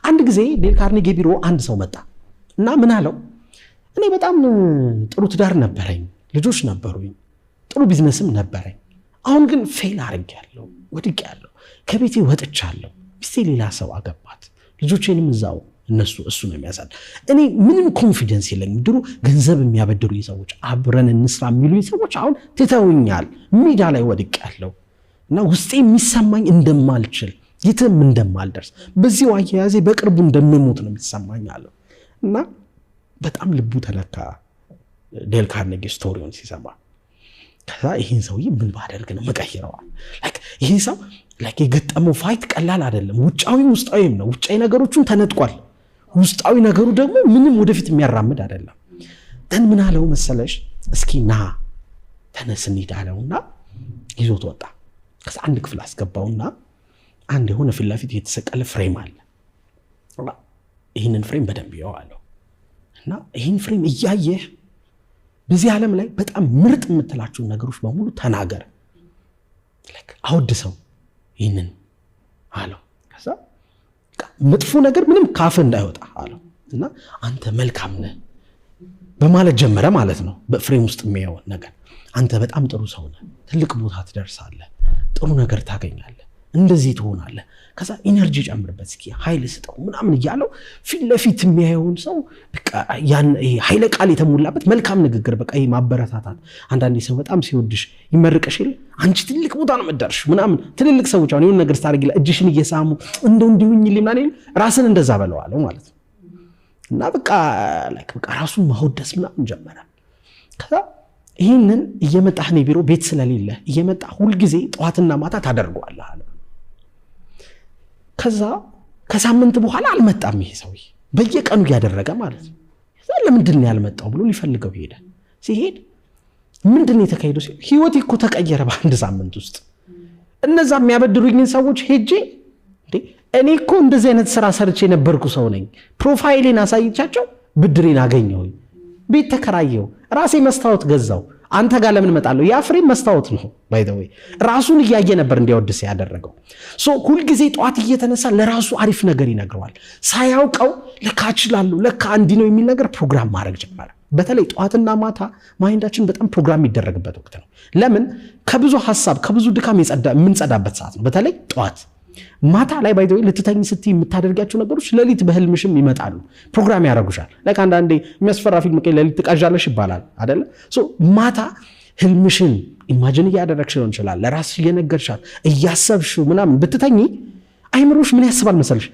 አንድ ጊዜ ዴል ካርኔጊ ቢሮ አንድ ሰው መጣ እና ምን አለው እኔ በጣም ጥሩ ትዳር ነበረኝ ልጆች ነበሩኝ ጥሩ ቢዝነስም ነበረኝ አሁን ግን ፌል አድርጌያለሁ ወድቄያለሁ ከቤቴ ወጥቻለሁ ሚስቴ ሌላ ሰው አገባት ልጆቼንም እዛው እሱ ነው የሚያሳድ እኔ ምንም ኮንፊደንስ የለኝም ድሮ ገንዘብ የሚያበድሩ ሰዎች አብረን እንስራ የሚሉ ሰዎች አሁን ትተውኛል ሜዳ ላይ ወድቄያለሁ እና ውስጤ የሚሰማኝ እንደማልችል የትም እንደማልደርስ በዚህ አያያዜ በቅርቡ እንደምሞት ነው የሚሰማኝ አለው እና በጣም ልቡ ተነካ ዴል ካርኔጊ ስቶሪውን ሲሰማ ከዛ ይሄን ሰውዬ ምን ባደርግ ነው መቀየረዋል ይሄ ሰው የገጠመው ፋይት ቀላል አይደለም ውጫዊም ነው ውጫዊ ነገሮችን ተነጥቋል ውስጣዊ ነገሩ ደግሞ ምንም ወደፊት የሚያራምድ አይደለም ምን አለው መሰለሽ እስኪ ና ተነስ እንሂድ አለውና ይዞት ወጣ ከዛ አንድ ክፍል አስገባውና አንድ የሆነ ፊት ለፊት የተሰቀለ ፍሬም አለ ይሄንን ፍሬም በደንብ ያዋለው እና ይሄን ፍሬም እያየህ በዚህ ዓለም ላይ በጣም ምርጥ የምትላቸው ነገሮች በሙሉ ተናገር አውድሰው ይሄንን አለው ከዛ መጥፎ ነገር ምንም ካፍ እንዳይወጣ አለው እና አንተ መልካም ነህ በማለት ጀመረ ማለት ነው በፍሬም ውስጥ የሚያየው ነገር አንተ በጣም ጥሩ ሰው ነህ ትልቅ ቦታ ትደርሳለህ ጥሩ ነገር ታገኛለህ እንደዚህ ትሆናለህ ከዛ ኢነርጂ ጨምርበት እስኪ ኃይል ስጠው ምናምን ይያለው ፊት ለፊት የሚያየውን ሰው በቃ ያን ኃይለ ቃል የተሞላበት መልካም ንግግር በቃ ማበረታታት አንዳንዴ ሰው በጣም ሲወድሽ ይመርቀሽ ይል አንቺ ትልቅ ቦታ ነው መደርሽ ምናምን ትልልቅ ሰዎች አሁን የሆነ ነገር ስታርጊላ እጅሽን እየሳሙ እንዲሁኝልኝ ማለት ራስን እንደዛ በለዋለው ማለት ነው እና በቃ ራሱን ማውደስ ምናምን ጀመረ ከዛ ይሄንን እየመጣህ ነው ቢሮ ቤት ስለሌለ እየመጣ ሁሉ ጊዜ ጧትና ማታ ታደርገዋለህ አለ ከዛ ከሳምንት በኋላ አልመጣም ይሄ ሰውዬ በየቀኑ ያደረገ ማለት ነው ለምንድን ያልመጣው ብሎ ሊፈልገው ሄደ ሲሄድ ምንድነው የተካሄደው ህይወቴ እኮ ተቀየረ በአንድ ሳምንት ውስጥ እነዛ የሚያበድሩኝን ሰዎች ሄጄ እኔ እኮ እንደዚህ አይነት ስራ ሰርቼ ነበርኩ ሰው ነኝ ፕሮፋይሌን አሳይቻቸው ብድሬን አገኘው ቤት ተከራየው ራሴ መስታወት ገዛው አንተ ጋር ለምን መጣለው ያ ፍሬም መስታወት ነው ባይ ዘ ወይ ራሱን ያያየ ነበር እንዲያወድስ ያደረገው ሁሉ ጊዜ ጧት እየተነሳ ለራሱ አሪፍ ነገር ይነግረዋል ሳያውቀው ለካችላሉ ለካ አንዲ ነው የሚል ነገር ፕሮግራም ማድረግ ጀመረ በተለይ ጧትና ማታ ማይንዳችን በጣም ፕሮግራም ይደረግበት ወቅት ነው ለምን ከብዙ ሐሳብ ከብዙ ድካም የምንጸዳበት ሰዓት ነው በተለይ ጧት ማታ ላይ ባይ ዘ ወይ ልትተኝ ስትይ የምታደርጋቸው ነገሮች ለሊት በህልምሽም ይመጣሉ ፕሮግራም ያደርጉሻል አንዳንዴ የሚያስፈራ ፊልም ለሊት ትቃዣለሽ ይባላል አይደል ማታ ህልምሽን ኢማጂን ያደረግሽ ይችላል ለራስሽ እየነገርሻል እያሰብሽው ምናምን ብትተኝ አይምሮሽ ምን ያስባል መሰልሽ